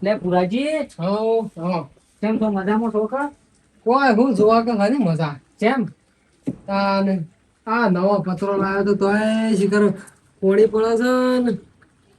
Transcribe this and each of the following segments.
લે પુરાજી કેમ છો મજામાં છો કા કોઈ હું જોવા કે ખરી મજા કેમ અને આ નવો પત્રો લાવ્યો તો તોય શિખર પોણી પડે છે ને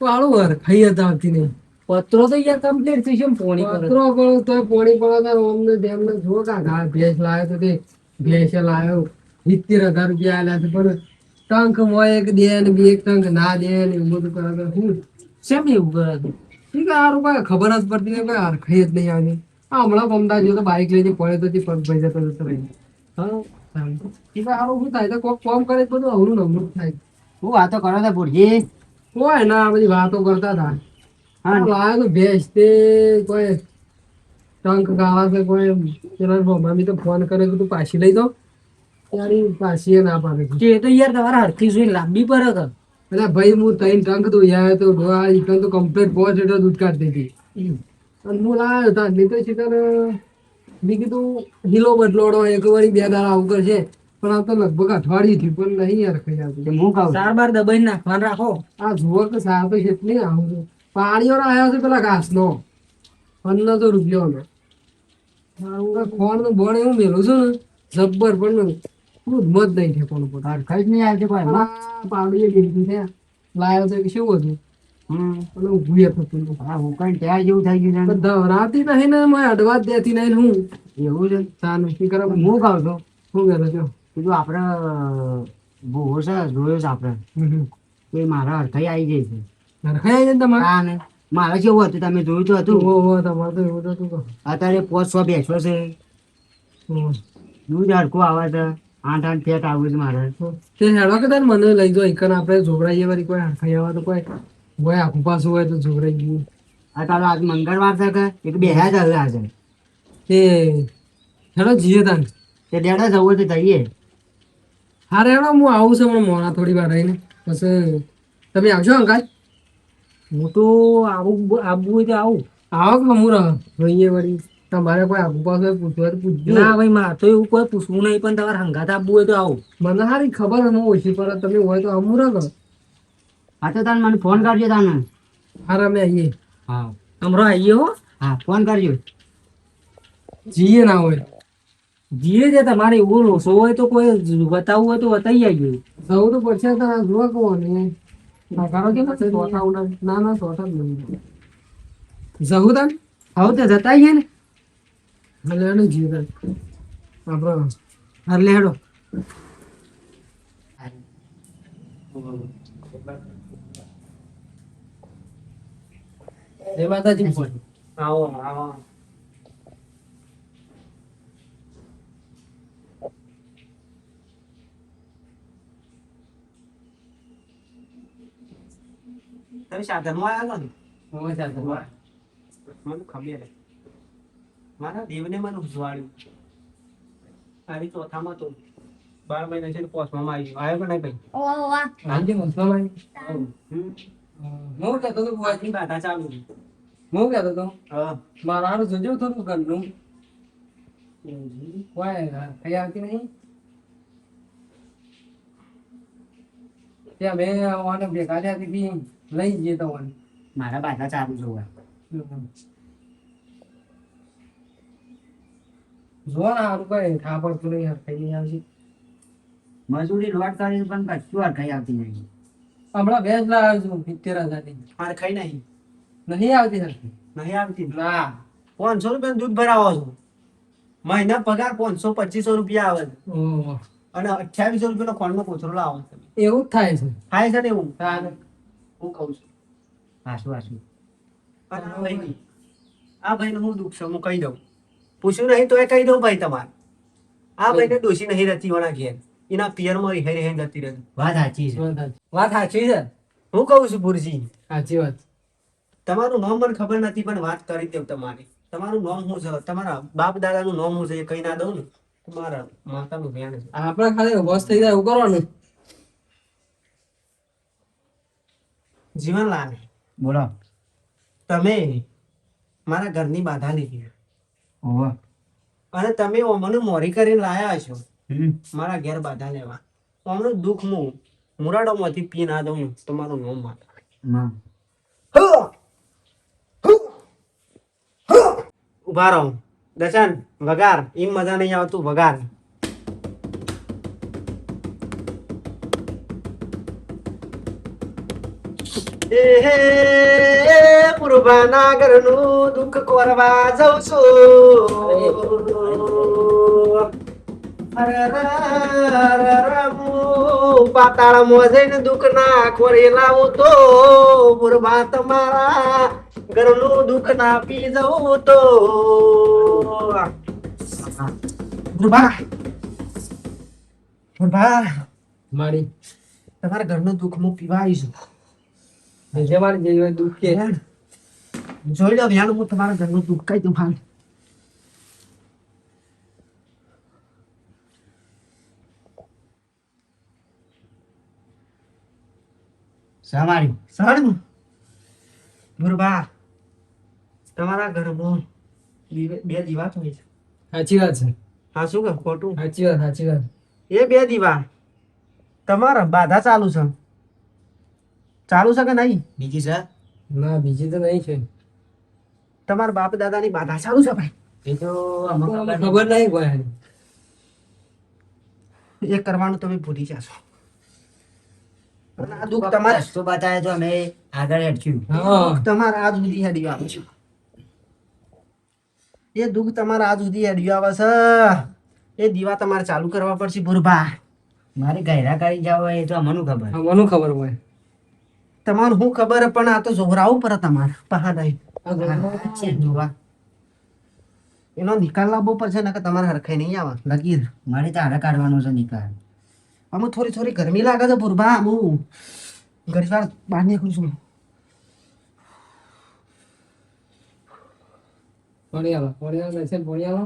પાળું વાર ખાઈ હતા આવતી નહીં પત્રો તો યાર કમ્પ્લીટ થઈ છે પોણી પર પત્રો પણ તોય પોણી પડે છે અમને ડેમને જો કા ઘા ભેંસ લાવ્યો તો તે ભેંસે લાવ્યો 70,000 રૂપિયા આલ્યા છે પણ ટંક મોય એક દે ને બે એક ટંક ના દે ને એવું બધું કરે તો હું કેમ એવું કરે છે? ઠીક છે હારું કોઈ ખબર જ પડતી નહીં કોઈ હરખાઈ જ નહીં આવી આ હમણાં પમદા જો તો બાઈક લઈને પડ્યો તો તે પગ ભાઈ જતો જતો રહી હા ઠીક છે હારું શું થાય તો કોક કોમ કરે તો બધું અવરું નમરું જ થાય હું વાતો કરો છો પુરજી કોઈ ના આ બધી વાતો કરતા હતા હા લાવ્યો તો ભેંસ તે કોઈ ટંક ગાવા છે કોઈ પેલા મમ્મી તો ફોન કરે કે તું પાછી લઈ દો ત્યારે પાછી એ ના પાડે છે તે તો યાર તમારા હરખી જોઈને લાંબી પર હતો એટલે ભાઈ હું ત્રણ ટંક તો યાર તો ડોહા ઈકન તો કમ્પ્લીટ 5 લીટર દૂધ કાઢતી હતી અને હું લાવ્યો હતા નહીં તો શીખર મેં કીધું હિલો બદલોડો એક વાળી 2 દાડા આવું કરશે પણ આ તો લગભગ અઠવાડિયું થયું પણ નહીં યાર કઈ આવતું હું કહું સાર બાર દબાઈને નાખવાનું રાખો આ જુઓ કે સાર તો કેટલી આવું છે પાણીવાળો આવ્યો છે પેલા ઘાસનો 1500 રૂપિયાનો ખોણ નું બળ એવું મેલું છું ને જબ્બર પણ દૂધ મત નહીં છે કોણ પર હરખાઈ જ નહીં આવતી કોઈ પાવડી કીધું છે લાવ્યો તો કે શું હતું અને ઊભું થતું હતું. હા હું કઈ ત્યાં જેવું થઈ ગયું છે પણ ધવરાતી નહીં ને મેં અડવા જ દેતી નહીં હું એવું છે ચાનું શું કરે હું કહું છું શું કરે છો કીધું આપણે ભૂવો છે જોયો છે આપણે તો એ મારા હરખાઈ આવી જાય છે નરખાઈ છે ને તમારે હા ને મારે કેવું હતું તમે જોયું તો હતું તમારે તો એવું તો હતું કહો. અત્યારે 500 બેસો છે હમ. દૂધ હરખું આવે છે 8 ફેટ આવું છે મારે તે હેડવા કે તાર મને લઈ જાઓ એકન આપણે જોગરાઈએ વળી કોઈ હરખાઈ આવે તો કોઈ હોય આખું પાછું હોય તો જોગરાઈ ગયું આ તારો આજ મંગળવાર છે કે એક બે હજાર ચાલે આજે તે હેડો જીએ તાન તે ડેડા જવું તો જઈએ હા હેડો હું આવું છું પણ મોડા થોડી વાર રહીને પછી તમે આવશો અંકાલ હું તો આવવું હોય તો આવું આવો કે હું રહીએ વળી તમારે કોઈ આખું પાછું હોય પૂછવું હોય તો પૂછજો ના ભાઈ મારે તો એવું કોઈ પૂછવું નહીં પણ તમારે હંગાત આપવું હોય તો આવું મને સારી ખબર હું ઓછી પર તમે હોય તો અમું રહો હા તો તાને મને ફોન કરજો તાને હારા અમે આવીએ હા હમણાં આવીએ હો હા ફોન કરજો જીએ ના હોય જીએ છે તમારે એવું લોસો હોય તો કોઈ બતાવવું હોય તો બતાવી આવીએ જવું તો પડશે તો જોવા કહો ને નકારો કેમ છે સોટા ઉડા ના ના સોટા જ નહીં જવું તાન આવું તો જતા આવીએ ને ભલે એને જીએ તાન આપણે હાર લે હેડો જય માતાજી આવો આવો તમે સાધનમાં આવ્યા ને હોય ચાલતો મને ખબર મારા દેવને મને ઉજવાડ્યું આવી ચોથામાં તો 12 મહિના છે 5માં આવ્યો કે નહીં ભાઈ હાજી મસલામાં હું કહેતો તો આજની બાધા ચાલુ હું કહેતો તો હા મારા હારું જોજો થોડું ઘરનું કોઈ કઈ આવતી નહીં ત્યાં મેં આને ભેગા થયા હતી લઈ જઈએ તો મારા બાધા ચાલુ જોવા જો ને હારું કઈ ખા પડતું નહીં હરખાઈ નહીં આવશે મજૂરી લોટ કરી પણ કશું હરખાઈ આવતી નહીં હમણાં ભેંસ લાવ્યો છું 70,000 ની હરખાઈ નહીં નહીં આવતી હરખાઈ નહીં આવતી ના 500 રૂપિયા દૂધ ભરાવો છો મહિના પગાર 500-2500 રૂપિયા આવે છે ઓહો અને 2800 રૂપિયાનો ખોળનો કોથળો લાવો તમે એવું જ થાય છે થાય છે ને એવું તાને હું કહું છું હાશું હાશું આ ભાઈને હું દુઃખ છે હું કહી દઉં પૂછ્યું નહીં તો એ કહી દઉં ભાઈ તમારે આ ભાઈને ડોશી નહીં રહેતી વણા ઘેર એના પિયરમાં રહી રહી જતી રહે વાત સાચી છે વાત સાચી છે હું કહું છું પુરજી સાચી વાત તમારું નામ મને ખબર નથી પણ વાત કરી દઉં તમારી તમારું નામ શું છે તમારા બાપ દાદાનું નામ શું છે એ કહી ના દઉં ને તમારા માતાનું ધ્યાન છે આપણે ખાલી બસ થઈ જાય એવું કરવાનું જીવનલાલ બોલો તમે મારા ઘરની બાધા લીધી અને તમે મને મોરી કરીને લાયા છો મારા ઘેર બાધા લેવા અમનું દુઃખ હું મુરાડો માંથી પી ના દઉં તમારું નામ માતા ઉભા રહો. દર્શન વગાર, એમ મજા નહીં આવતું, વગાર. એ હે પૂર્વાના ઘરનું દુઃખ કોરવા જઉં છું. પાતાળમાં જઈને દુઃખ ના ખોરી લાવું તો પૂર્વા તમારા ઘરનું દુઃખ ના પી જવું તો. પૂર્વા, પૂર્વા, મારી તમારા ઘરનું દુઃખ હું પીવા આવીશું. જે મારી જેવી દુઃખ કે જોઈ લો યાર, હું તમારા ઘરનું દુઃખ કઈ દઉં હાલ. સામારી સણ ગુરુબા, તમારા ઘરમાં બે દીવા તો હોય છે. સાચી વાત છે. હા શું કે ખોટું? સાચી વાત, સાચી વાત. એ બે દીવા તમારા બાધા ચાલુ છે? ચાલુ છે કે નહીં? બીજી છે ના બીજી તો નહીં છે. તમારા બાપ દાદાની બાધા ચાલુ છે ભાઈ? એ તો અમને ખબર નહીં કોઈ. એ કરવાનું તમે ભૂલી જશો. અને આ દુઃખ તમારે રસ્તો બતાવે તો અમે આગળ હેઠ્યું. હા તમારે આજ સુધી હેડી આવે છે. એ દુઃખ તમારે આજ સુધી હેડી આવે છે. એ દીવા તમારે ચાલુ કરવા પડશે ભુરભા. મારી ગયરા કરી જાવ એ તો અમને ખબર. મને ખબર હોય. તમારું શું ખબર પણ આ તો જોરાવું પડે તમારે પહાડ છે જોવા એનો નિકાલ લાવવો પડશે ને કે તમારે હરખાઈ નહીં આવે લગીર. મારે તારે કાઢવાનો છે નિકાલ. અમુક થોડી થોડી ગરમી લાગે છે ભુરભા. હું ઘડી વાર બહાર નીકળું છું. પાણી આલો, પાણી આલો, દર્શન પાણી આલો.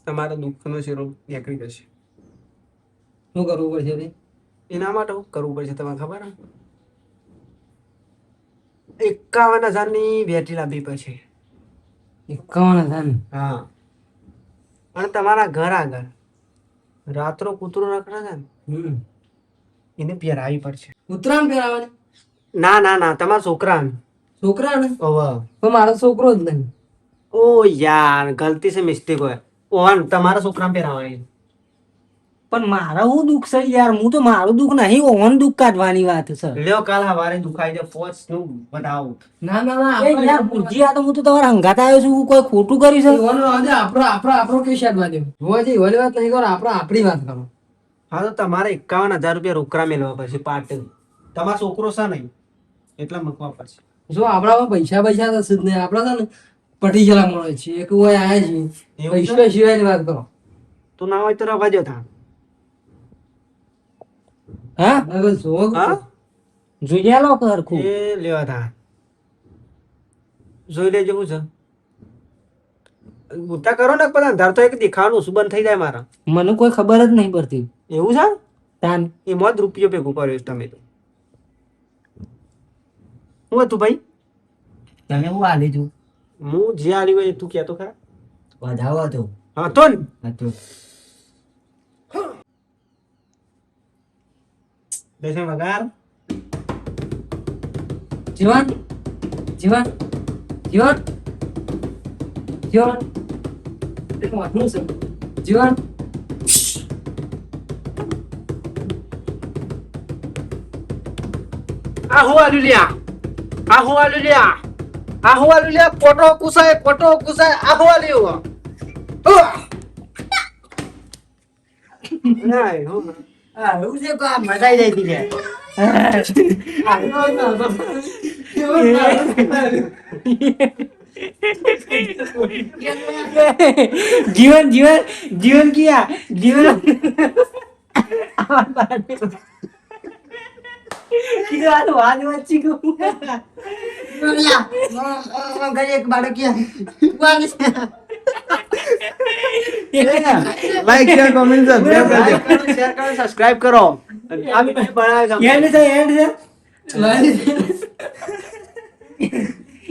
તમારા દુઃખનો શેરો નીકળી જશે. શું કરવું પડશે રે? એના માટે શું કરવું પડશે તમને ખબર? 51,000ની બેટરી લાવવી પડશે. 51,000. હા, અને તમારા ઘર આગળ રાત્રો કૂતરું રખડે છે ને, એને પહેરાવી પડશે. ઉત્તરાયણ પહેરાવાની? ના ના ના, તમારા છોકરાને. છોકરાને? ઓવ. પણ મારો છોકરો જ નહીં. ઓ યાર, ગલતી સે મિસ્ટેક હોય. ઓહન તમારા છોકરાને પહેરાવાની. પણ મારા હું દુઃખ છે યાર. હું તો મારું દુઃખ નહીં, ઓન દુઃખ કાઢવાની વાત છે. લ્યો કાલ હવારે દુખાઈ દે પોચ નું બતાવો. ના ના ના, એ યાર ભુરજી, આ તો હું તો તમારા હંગાત આવ્યો છું. હું કોઈ ખોટું કર્યું છે? આપણો કેસ યાદ દે. જોવા જઈએ ઓલી વાત નહીં કરો, આપણી વાત કરો. હા તો તમારે 51,000 રૂપિયા રોકડા મેળવવા પડશે પાર્ટ. તમારો છોકરો છે નહીં એટલા મૂકવા પડશે. જો આપણામાં પૈસા પૈસા તો જ નહીં. આપણા છે ને પટી ગયેલા મળે છે. એક હોય આયા છીએ એવું છે? પૈસા સિવાયની વાત કરો. તો ના હોય તો રવા દો તા. હા બરાબર જોવો કે? હા જોઈ આલો હરખું. એ લેવા તા જોઈ લેજો. શું છે ગુસ્સા કરો ને બધા અંધાર તો એક દેખાવાનું શું બંધ થઈ જાય મારા. મને કોઈ ખબર જ નહીં પડતી. એવું છે? તાન એમાં જ રૂપિયો ભેગું કર્યો તમે તો. શું હતું ભાઈ? તમે હું આ લીધું હું જે આલી હોય એ તું કહેતો ખરા. વધાવો હતો. હા તો ને. હતું. દર્શન વગાર. જીવન જીવન જીવન જીવન એક વાતનું છે. જીવન આ હું આલ્યું લ્યા. આ હું આલ્યું લ્યા. આ હું આલ્યું લ્યા. કોટો કુસાય આ હું આલ્યું. ના હું હા એવું છે કે આ મજા આવી જતી લે. જીવન જીવન જીવન કિયા જીવન એક બાળક લાઈક શેર કોમેન્ટ સબસ્ક્રાઇબ કરો. આ વિડીયો બનાવે છે. એન્ડ છે એન્ડ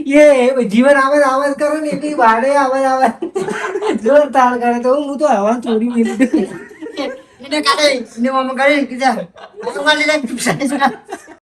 છે એ જીવન આવાજ આવાજ કરો ને એટલી બારે આવાજ આવાજ જોર તાળ કરે તો હું તો હવા ચોરી મેલી એને કાઢે એને મામા કાઢે કે જા મામા લઈ લે